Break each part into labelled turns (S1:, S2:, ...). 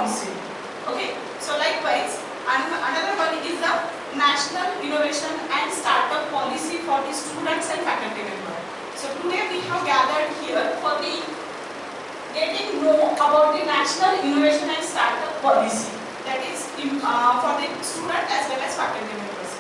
S1: Council. Okay, so likewise, another one is the National Innovation and Startup Policy for the students and faculty members. So today we have gathered here for the getting know about the National Innovation and Startup Policy, that is for the student as well as faculty members.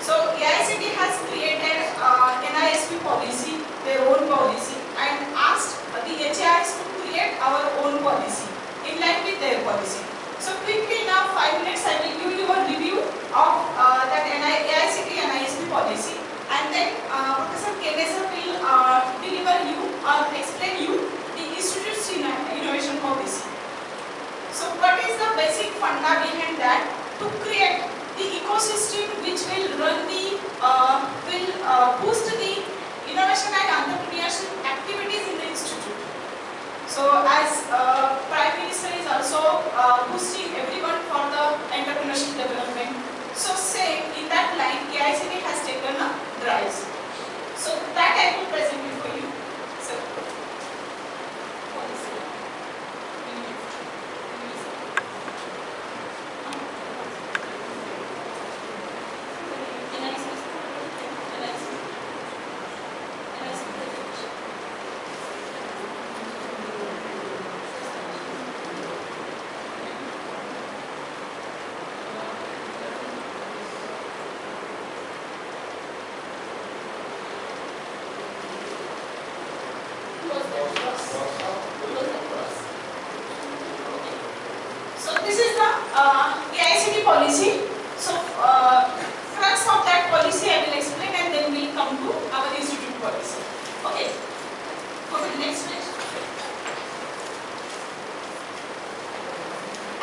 S1: So AICTE has created NISP policy, their own policy, and asked the HAIs to create our own policy in line with their policy. So quickly now, 5 minutes, I will give you a review of that AICTE NISP policy, and then Professor Kenesa will deliver you or explain you the Institute's innovation policy. So what is the basic funda behind that? To create the ecosystem which will run the, boost the innovation and entrepreneurship activities in the institute. So as Prime Minister is also boosting everyone for the entrepreneurship development. So same in that line, AICTE has taken a drives. So that I will present it for you. So, this is the AICTE policy. So, crux of that policy I will explain, and then we come to our institute policy. Okay. Go to the next page.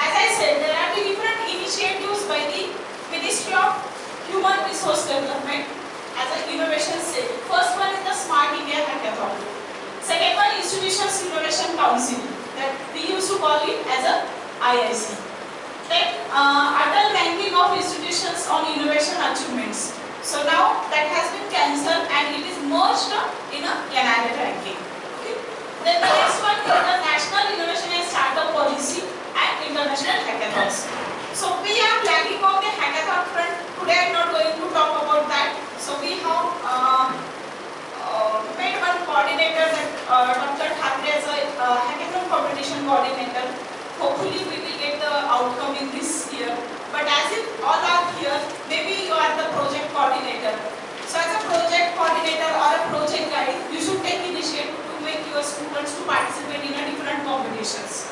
S1: As I said, there are the different initiatives by the Ministry of Human Resource Development as an innovation cell. First one is the Smart India Hackathon. Second one, Institutions Innovation Council, that we used to call it as a IIC. Then Atal ranking of institutions on innovation achievements. So now that has been cancelled and it is merged in a NIRET ranking. Okay. Then the next one is the National Innovation and Startup Policy and International Hackathons. So we are lagging on the hackathon front. Today I am not going to talk about that. So we have made one coordinator, that Dr. Thackeray, as a hackathon competition coordinator. Hopefully we will get the outcome in this year. But as if all are here, maybe you are the project coordinator. So as a project coordinator or a project guide, you should take initiative to make your students to participate in a different competitions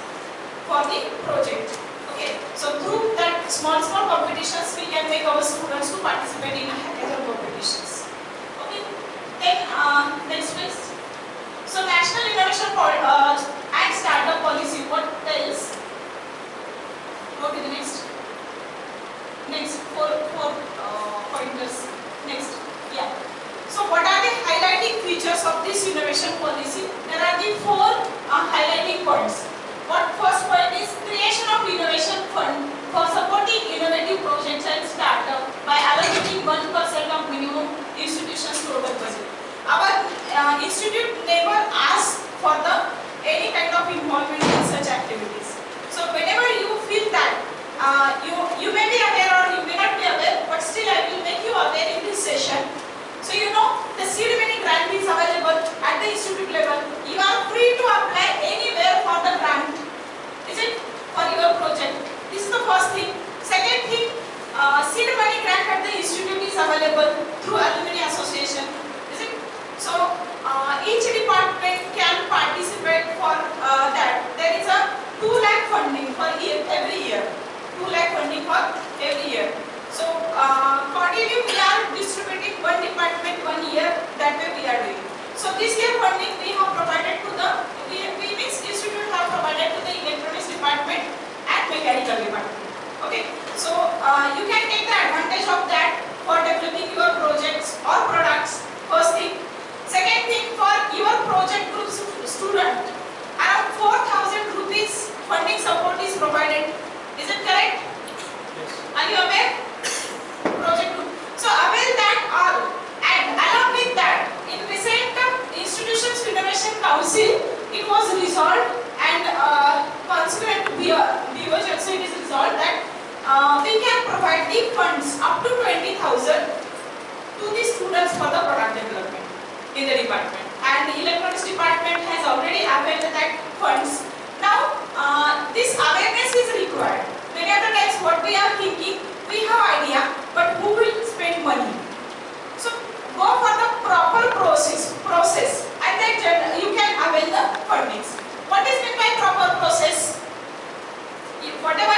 S1: for the project. Okay. So through that small competitions, we can make our students to participate in a hackathon competitions. Okay. Then next please. So National Innovation and Startup Policy, what tells? Go to the next. Next, four pointers. Next, yeah. So what are the highlighting features of this innovation policy? There are the 4 highlighting points. First point is creation of innovation fund for supporting innovative projects and startup by allocating 1% of minimum institution's total budget. Our institute never asks for any kind of involvement in such activities. So whenever you feel that you may be aware or you may not be aware, but still I will make you aware in this session. So you know the seed money grant is available at the institute level. You are free to apply anywhere for the grant. Is it for your project? This is the first thing. Second thing, seed money grant at the institute is available through alumni association. Is it? So each department can participate for that. There is a 2 lakh funding for every year. 2 lakh funding for every year. So quarterly we are distributing 1 department 1 year. That way we are doing. So this year funding we have provided to the institute have provided to the electronics department and mechanical department. Okay. So you can take the advantage of that for developing your projects or products. First thing. Second thing, for your project group student, around 4,000 rupees funding support is provided. Is it correct? Yes. Are you aware? Project group. So avail that all, and along with that, in recent Institutions Innovation Council, it was resolved and consequent divergence installed that we can provide the funds up to 20,000 to the students for the product development in the department. And the electronics department has already availed that funds. Now, this awareness is required. Many of the times what we are thinking, we have idea, but who will spend money? So, go for the proper process and then you can avail the fundings. What is meant by proper process? Whatever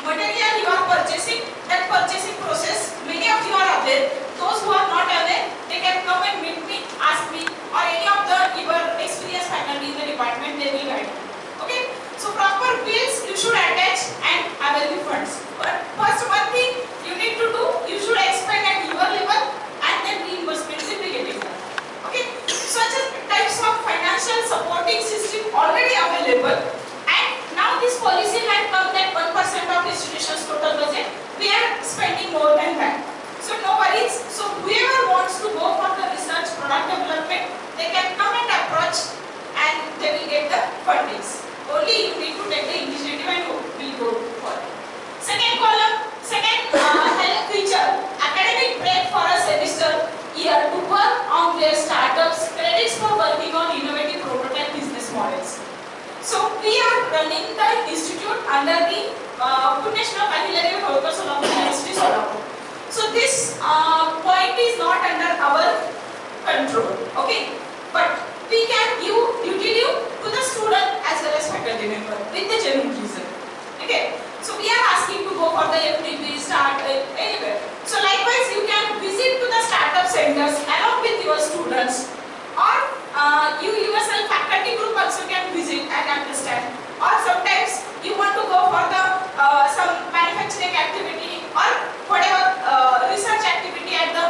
S1: material you are purchasing, that purchasing process, many of you are aware. Those who are not aware, they can come and meet me, ask me, or any of your experienced faculty in the department, they will guide you. Okay? So proper bills you should attach and avail the funds. But first one thing you need to do, you should expend at your level and then reimbursement will be getting done. Okay? Such types of financial supporting system already available, and now this policy had come that 1% of institution's total budget, we are spending more than that. So no worries. So whoever wants to go for the research product development, they can come and approach and they will get the fundings. Only you need to take the initiative and will go for it. Second column, second feature, academic break for a semester year to work on their startups, credits for working on innovative prototype business models. So we are running the institute under the Punyashloka Ahilyadevi Holkar Solapur University Solapur. So this point is not under our control, okay? But we can give duty leave to the student as well as faculty member with the genuine reason. Okay? So we are asking to go for the FDP, start anywhere. So likewise, you can visit to the startup centers along with your students, or you yourself faculty group also can visit and understand. Or sometimes you want to go for the some manufacturing activity or whatever research activity at the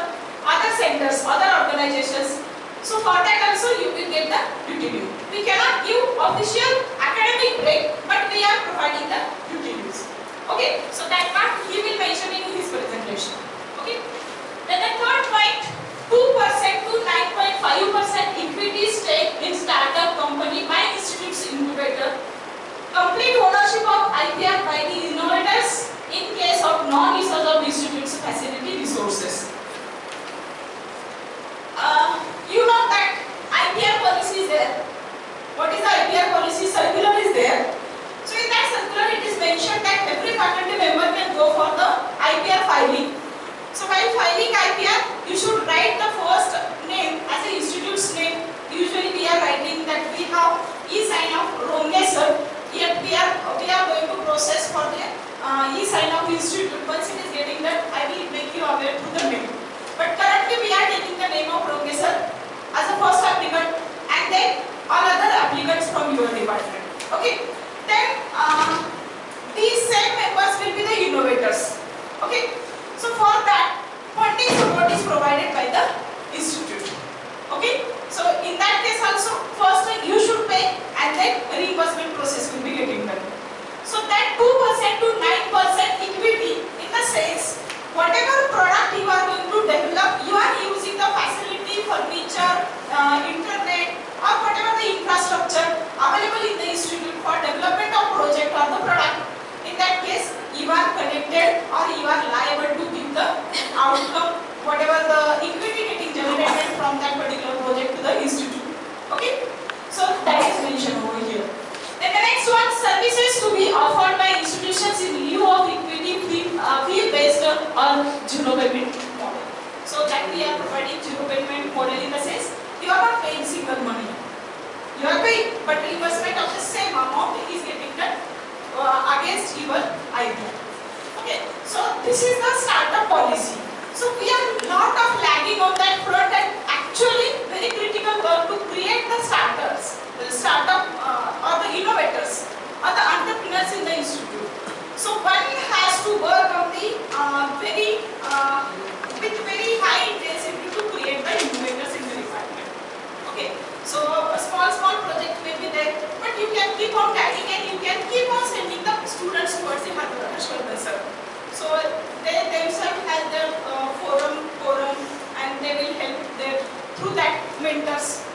S1: other centers, other organizations. So for that also you will get the duty leave. We cannot give official academic break, but we are providing the duty leaves. Okay, so that part he will mention in his presentation. Okay. Then the third point, 2% to 9.5% equity stake in startup company by institute's incubator. Complete ownership of IPR by the innovators in case of non-usage of institute's facility resources. You know that IPR policy is there. What is the IPR policy? Circular is there. So in that circular it is mentioned that every faculty member can go for the IPR filing. So while filing IPR, you should write the first name as an institute's name. Usually we are writing that we have e-sign of Ronge sir. Yet we are going to process for the e-sign of institute. Once it is getting that, I will make you aware through the mail. But currently we are taking the name of Ronge sir as a first applicant, and then all other applicants from your department. Okay. Then these same members will be the innovators. Okay. So for that, funding support is provided by the institute. Okay. So in that case also, first you should pay and then reimbursement process will be getting done. So that 2% to 9% equity in the sense, whatever product you are going to develop, you are using the facility, furniture, internet, or whatever the infrastructure available in the institute for development of project or the product. In that case, you are connected or you are liable to give the outcome, whatever the equity getting generated from that particular project to the institute. Okay? So that is mentioned over here. Then the next one, services to be offered by institutions in lieu of equity fee-based or zero payment model. So that we are providing zero payment model in the sense you are not paying single money. You are paying, but reimbursement of the same amount is getting done against your idea. Okay, so this is the startup policy. So we are lot of lagging on that front, and actually very critical work to create the startups, the startup or the innovators or the entrepreneurs in the institute. So one has to work on the with very high intensity to create the innovators in the department. Okay, so a small project may be there, but you can keep on guiding and you can keep on sending the students towards the Harshvardhan. So they themselves have their forum, and they will help their through that mentors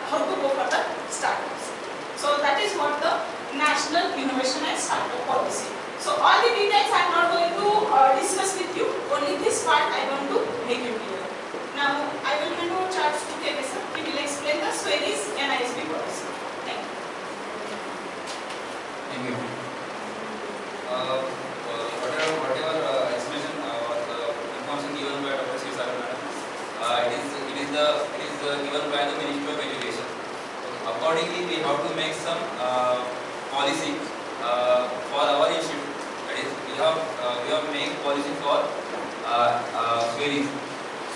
S1: how to go for the startups. So that is what the National Innovation and Startup Policy. So all
S2: have to make some policy for our institute. That is, we have made policy for queries.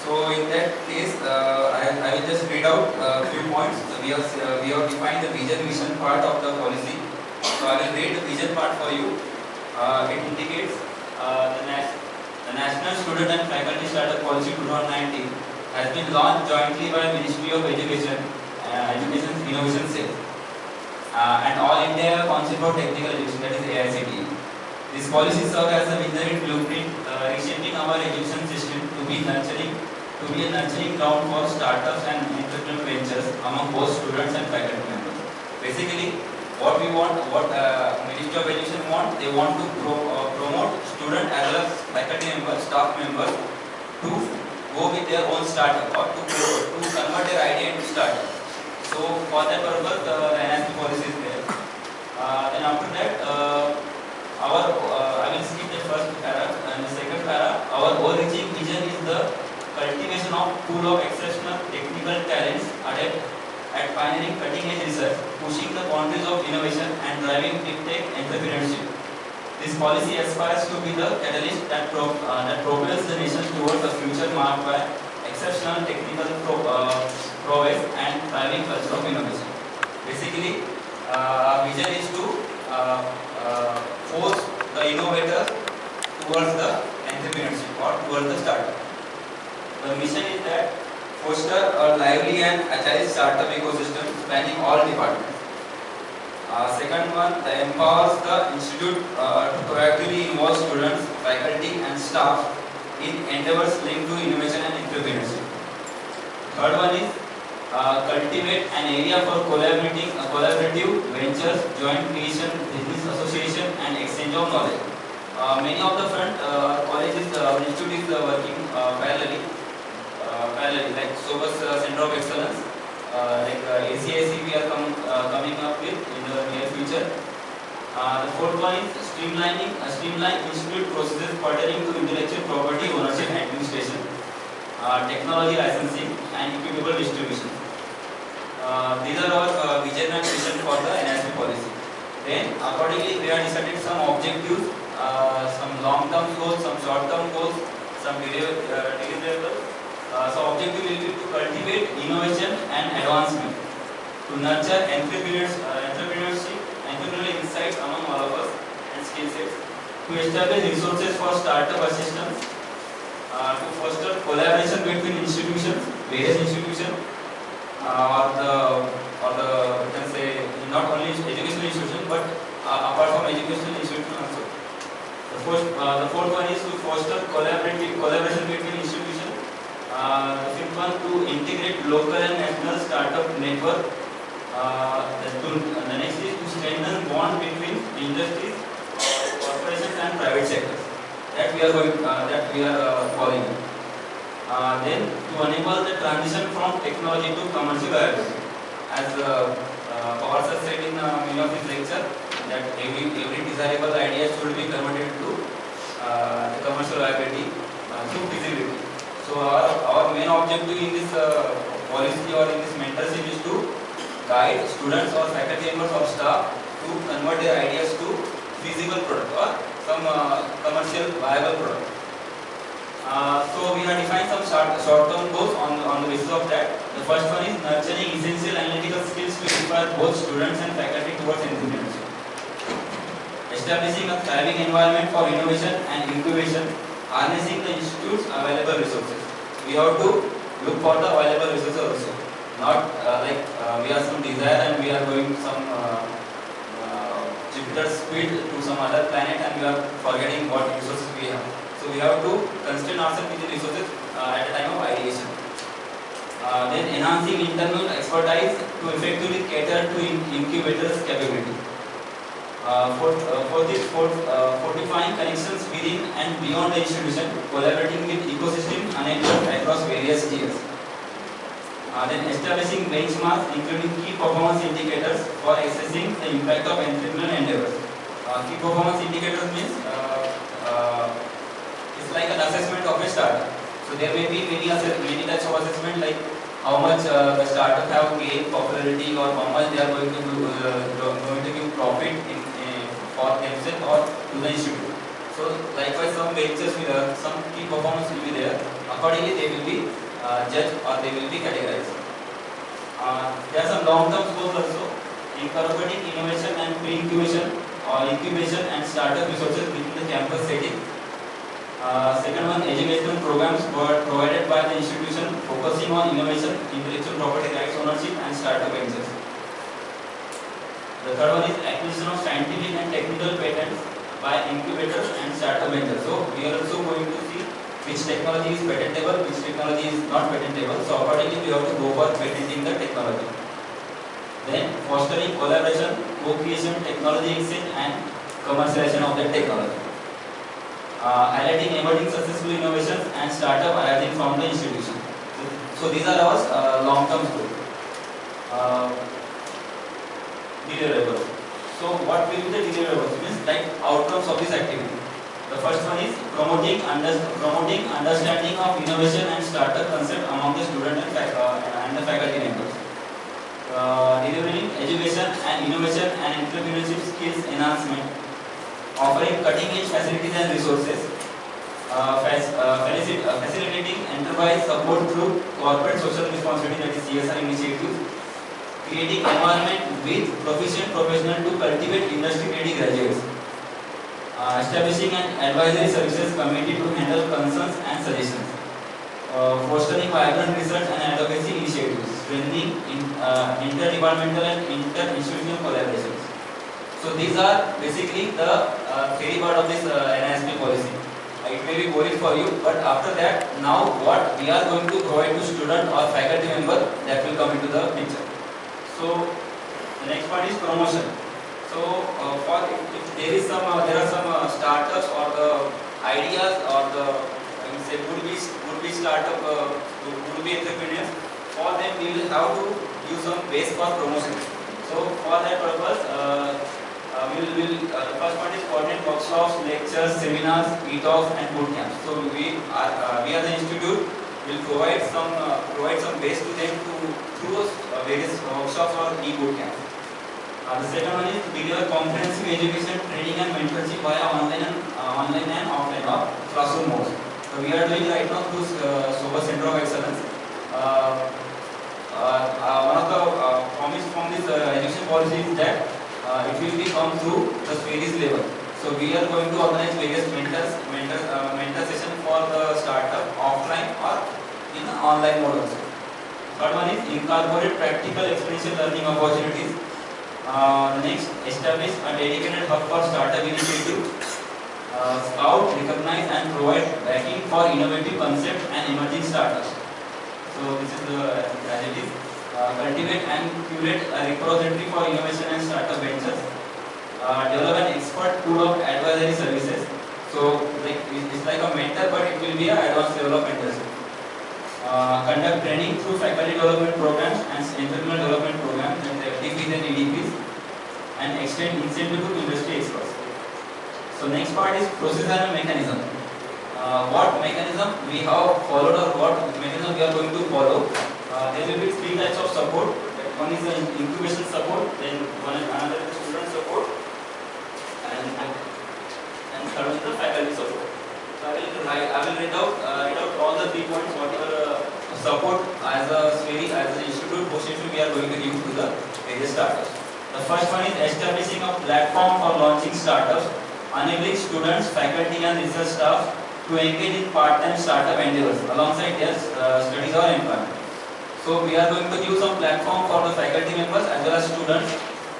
S2: So in that case, I will just read out a few points. We have defined the vision mission part of the policy. So I will read the vision part for you. It indicates the National Student and Faculty Startup Policy 2019 has been launched jointly by Ministry of Education, Education Innovation Cell, and All India Council for Technical Education, that is AICTE. This policy serves as a visionary blueprint, reshaping our education system to be a nurturing ground for startups and entrepreneurial ventures among both students and faculty members. Basically, what Ministry of Education they want to promote student as well as faculty members, staff members to go with their own startup or to convert their idea into startup. So for that purpose, the NSP policy is there. Then after that, I will skip the first para and the second para. Our overarching vision is the cultivation of pool of exceptional technical talents at pioneering cutting-edge research, pushing the boundaries of innovation and driving big tech entrepreneurship. This policy aspires to be the catalyst that propels the nation towards a future marked by exceptional technical prowess and thriving culture of innovation. Basically, our vision is to force the innovator towards the entrepreneurship or towards the startup. The mission is that foster a lively and agile startup ecosystem spanning all departments. Second one, that empowers the institute to proactively involve students, faculty and staff in endeavors linked to innovation and entrepreneurship. Third one is cultivate an area for collaborative ventures, joint creation, business association and exchange of knowledge. Many of the front colleges, institute is working parallelly, like SOBUS Center of Excellence, like ACIC we are coming up with in the near future. The fourth one is streamline institute processes pertaining to intellectual property ownership and administration, technology licensing and equitable distribution. These are our vision and mission for the NSP policy. Then accordingly we have decided some objectives, some long-term goals, some short-term goals, some deliverables. So objective will be to cultivate innovation and advancement, to nurture entrepreneurship, entrepreneurial insights among all of us and skill sets, to establish resources for startup assistance, to foster collaboration between institutions, various institutions, or the you can say not only educational institutions but apart from educational institutions also. The fourth one is to foster collaboration between institutions. The fifth one, to integrate local and national startup network. The next is to strengthen bond between industries, corporations and private sectors. That we are following. Then to enable the transition from technology to commercial viability. As Pawar sir said in many of his lecture, that every desirable idea should be converted to the commercial viability through feasibility. So our main objective in this policy or in this mentorship is to guide students or faculty members or staff to convert their ideas to feasible product or some commercial viable product. So we have defined some short-term goals on the basis of that. The first one is nurturing essential analytical skills to inspire both students and faculty towards entrepreneurship. Establishing a thriving environment for innovation and incubation, harnessing the institute's available resources. We have to look for the available resources also. Not like we have some desire and we are going some Jupiter speed to some other planet and we are forgetting what resources we have. So we have to constrain ourselves with the resources at the time of ideation. Then enhancing internal expertise to effectively cater to incubators' capability. Fortifying connections within and beyond the institution, collaborating with ecosystem enablers across various tiers. Then establishing benchmarks including key performance indicators for assessing the impact of entrepreneurial endeavors. Key performance indicators means it's like an assessment of a startup. So there may be many types of assessment, like how much the startup have gained popularity or how much they are going to give profit for themselves or to the institute. So likewise some ventures will some key performance will be there. Accordingly they will be judged or they will be categorized. There are some long-term goals also, incorporating innovation and pre-incubation or incubation and startup resources within the campus setting. Second one, educational programs provided by the institution focusing on innovation, intellectual property rights ownership and startup ventures. The third one is acquisition of scientific and technical patents by incubators and startup ventures. So we are also going to see which technology is patentable, which technology is not patentable. So accordingly we have to go for patenting the technology. Then fostering collaboration, co-creation, technology exchange and commercialization of the technology. Highlighting emerging successful innovations and startup arising from the institution. So these are our long-term goals. Deliverables. So what will be the deliverables? Means like outcomes of this activity. The first one is promoting understanding of innovation and startup concept among the student and the faculty members. Delivering education and innovation and entrepreneurship skills enhancement. Offering cutting-edge facilities and resources, facilitating enterprise support through corporate social responsibility, that is CSR initiatives, creating environment with proficient professionals to cultivate industry-ready graduates, establishing an advisory services committee to handle concerns and suggestions, fostering vibrant research and advocacy initiatives, strengthening interdepartmental and inter-institutional collaborations. So these are basically the theory part of this NISP policy. It may be boring for you, but after that, now what we are going to provide to student or faculty member, that will come into the picture. So the next part is promotion. So for if there is some there are some startups or the ideas or the I would say would be startup would be entrepreneurs. For them we will have to use some base for promotion. So for that purpose. The first one is coordinate workshops, lectures, seminars, e-talks and boot camps. So we as an institute will provide some base to them to through various workshops or e-boot camps. The second one is to deliver comprehensive education, training and mentorship via online and offline or classroom modes. So we are doing right now through SOBA Center of Excellence. One of the promise from this education policy is that it will be come through the various level. So we are going to organize various mentor session for the startup offline or in online mode also. Third one is incorporate practical experiential learning opportunities. The next, establish a dedicated hub for startup initiative. Scout, recognize and provide backing for innovative concepts and emerging startups. So this is the as it is. Cultivate and curate a repository for innovation and startup ventures. Develop an expert pool of advisory services. So it's like a mentor, but it will be an advanced level of mentorship. Conduct training through faculty development programs and entrepreneurial development programs and FDPs and EDPs, and extend incentive to industry experts. So next part is process and mechanism. What mechanism we have followed or what mechanism we are going to follow. There will be three types of support. One is the incubation support, then another is the student support, and third is the faculty support. So I will read out all the 3 points whatever support as an institute we are going to give to the various startups. The first one is establishing a platform for launching startups, enabling students, faculty and research staff to engage in part-time startup endeavors alongside their studies or employment. So we are going to give some platform for the faculty members as well as students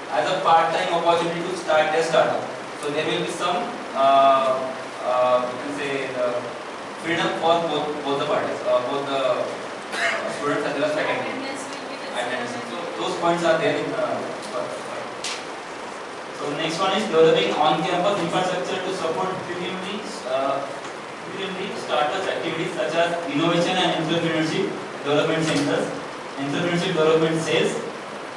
S2: as a part-time opportunity to start their startup. So there will be some you can say freedom for both the parties, both the students as well as faculty. So those points are there in the So the next one is developing on-campus infrastructure to support preliminary startup activities such as innovation and entrepreneurship development centers, entrepreneurship development sales,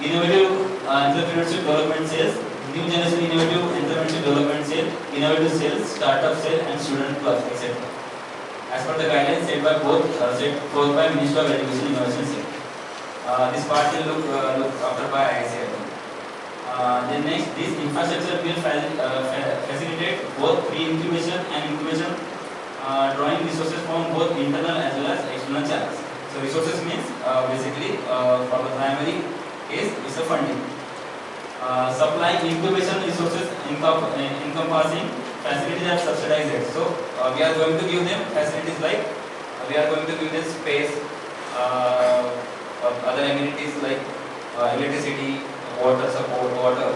S2: innovative entrepreneurship development sales, new generation innovative entrepreneurship development sale, innovative sales, startup sale, and student clubs, etc. As per the guidelines set forth by Ministry of Education Innovation Sale. This part will look after by IICIT. Then next, this infrastructure will facilitate both pre-incubation and incubation, drawing resources from both internal as well as external channels. So resources means basically for the primary case is the funding. Supplying incubation resources encompassing facilities at subsidized rates. So we are going to give them facilities like we are going to give them space, other amenities like electricity, water support, water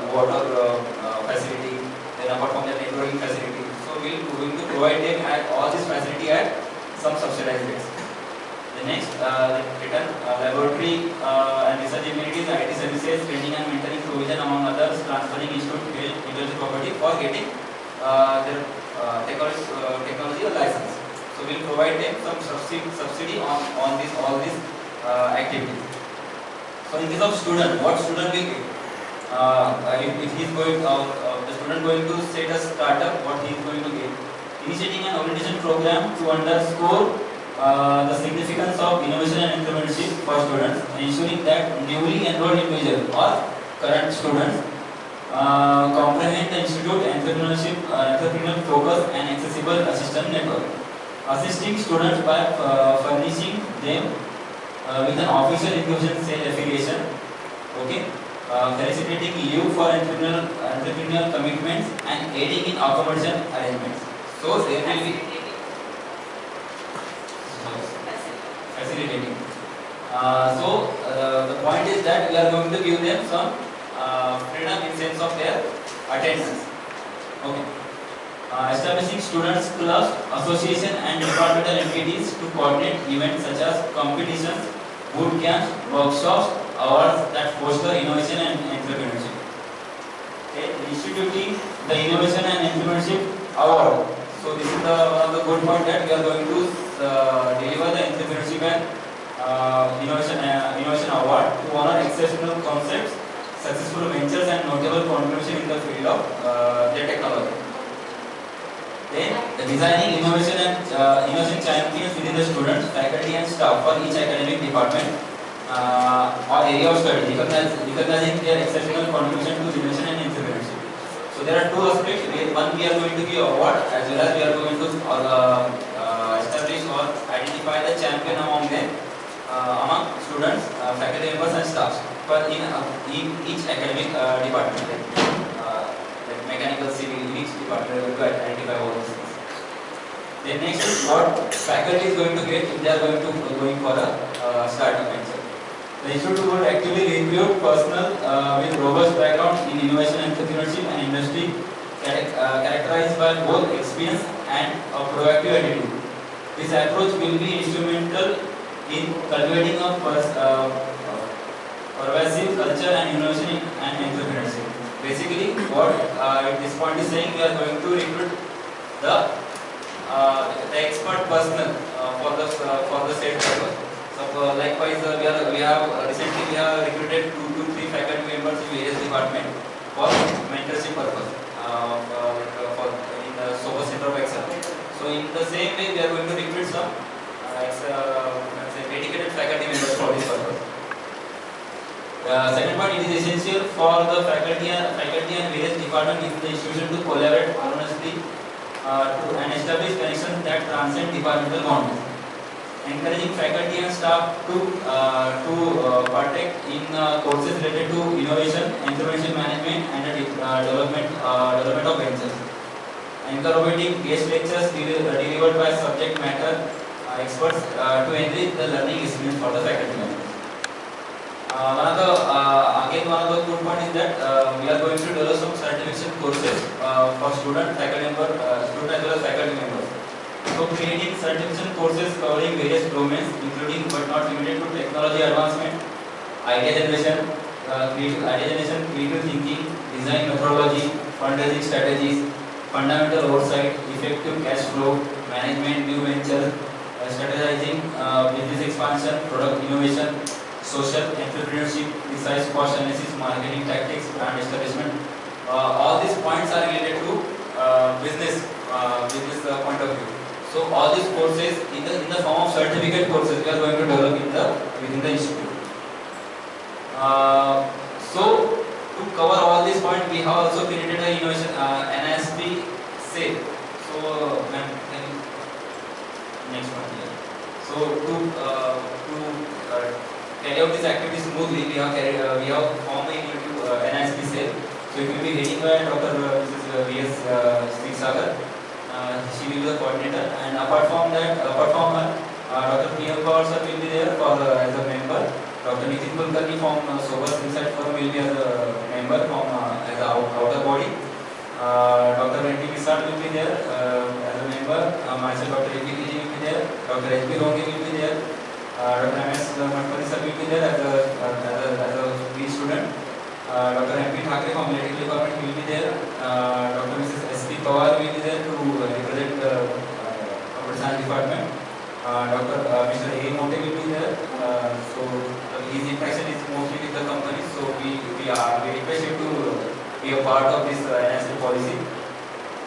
S2: facility, then apart from that networking facility. So we are going to provide them at all this facility at some subsidized rates. The next, written laboratory and research amenities, IT services, training and mentoring provision among others, transferring institute intellectual property for getting their technology license. So we will provide them some subsidy on all these activities. So in case of student, what student will get? If he is going, the student going to set a startup, what he is going to get? Initiating an orientation program to underscore the significance of innovation and entrepreneurship for students, ensuring that newly enrolled individuals or current students comprehend the institute entrepreneurial focus and accessible assistance network, assisting students by furnishing them with an official inclusion cell affiliation, okay, facilitating leave for entrepreneurial commitments and aiding in accommodation arrangements. So there will be facilitating. The point is that we are going to give them some freedom in sense of their attendance. Okay. Establishing students clubs, association and departmental entities to coordinate events such as competitions, boot camps, workshops, awards that foster innovation and entrepreneurship. Okay. Instituting the innovation and entrepreneurship award. So this is one of the good point that we are going to deliver the entrepreneurship and innovation award to honor exceptional concepts, successful ventures and notable contribution in the field of their technology. Then the designing innovation and innovation champions within the students, faculty and staff for each academic department or area of study, recognizing their exceptional contribution to innovation and entrepreneurship. So there are two aspects. One, we are going to give award, as well as we are going to establish or identify the champion among them, among students, faculty members and staff for in each academic department, like mechanical, civil, in each department we are going to identify all these things. Then next is what faculty is going to get if they are going for a startup venture. The institute would actively recruit personnel with robust background in innovation, entrepreneurship and industry, characterized by both experience and a proactive attitude. This approach will be instrumental in cultivating a pervasive culture and innovation and entrepreneurship. Basically, what at this point is saying, we are going to recruit the expert personnel for the said purpose. So likewise, we have recently recruited 2 to 3 faculty members in various departments for mentorship purpose, in the SOBA Center of Excellence. So in the same way, we are going to recruit some dedicated faculty members for this purpose. Second point, it is essential for the faculty and various departments in the institution to collaborate harmoniously and establish connections that transcend departmental boundaries. Encouraging faculty and staff to partake in courses related to innovation, entrepreneurship management, and development of ventures. Encouraging guest lectures delivered by subject matter experts to enrich the learning experience for the faculty members. One of the good point is that we are going to develop some certification courses for student, faculty member, student as well as faculty members. So creating certification courses covering various domains, including but not limited to technology advancement, idea generation, critical thinking, design methodology, fundraising strategies, fundamental oversight, effective cash flow, management, new venture, strategizing, business expansion, product innovation, social entrepreneurship, precise cost analysis, marketing tactics, brand establishment. All these points are related to business point of view. So all these courses in the form of certificate courses we are going to develop within the institute. have also created a innovation NISP sale. So, ma'am, can you next one here. So to carry out these activities smoothly, we have formed a NISP cell. So it will be heading by Dr. Mrs. V.S. Singh Sagar. She will be the coordinator, and apart from her, Dr. P.M. Pawar sir will be there as a member. Dr. Nitin Kulkarni from Sobers Insight Forum will be as a member from as a outer body. Dr. N.T. Misal will be there as a member. Myself, Dr. A.P. Kiji will be there. Dr. H.P. Longi will be there. Dr. M.S. Matpani sir will be there as a lead student. Dr. M.P. Thakre from Medical Department will be there. Dr. Mrs. S.P. Pawar will be there to represent Computer Science Department. Dr. Mr. A. Mote will be there. So his interaction is mostly with the company. So we request you to be a part of this NISP policy.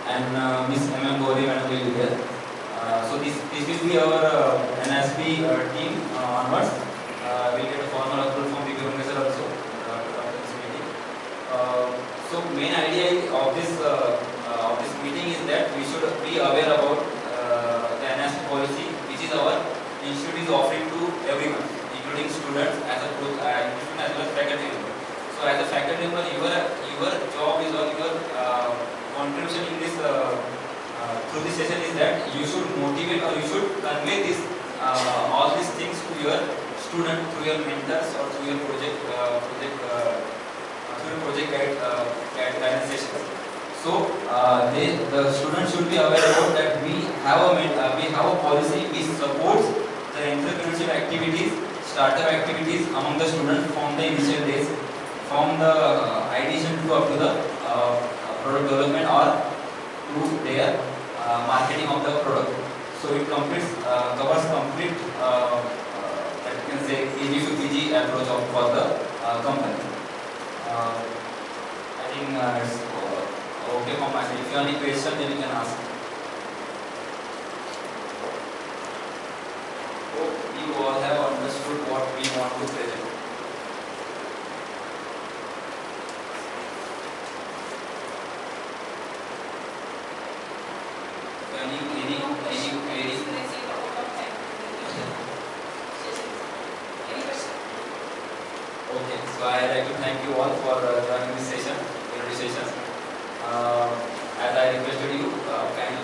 S2: And Ms. M.M. Bore madam will be there. So this will be our NISP team onwards. We'll get a formal approval from the Professor also after this meeting. So main idea of this meeting is that we should be aware about the NISP policy, which is our institute is offering to everyone, including students as a group, as well as faculty member. So as a faculty member, your job is, or your contribution in this through this session is that you should motivate, or you should convey this all these things to your student, through your mentors, or through your project guidance sessions. So the students should be aware about that we have a policy which supports the entrepreneurship activities, startup activities among the students from the initial days, from the ideation to up to the product development or to their marketing of the product. So it covers complete that you can say AG to PG approach for the company. I think it's okay for my side. If you have any question, then you can ask. Hope you all have understood what we want to present. Any queries? Okay, so I like to thank you all for joining this session, as I requested you, kindly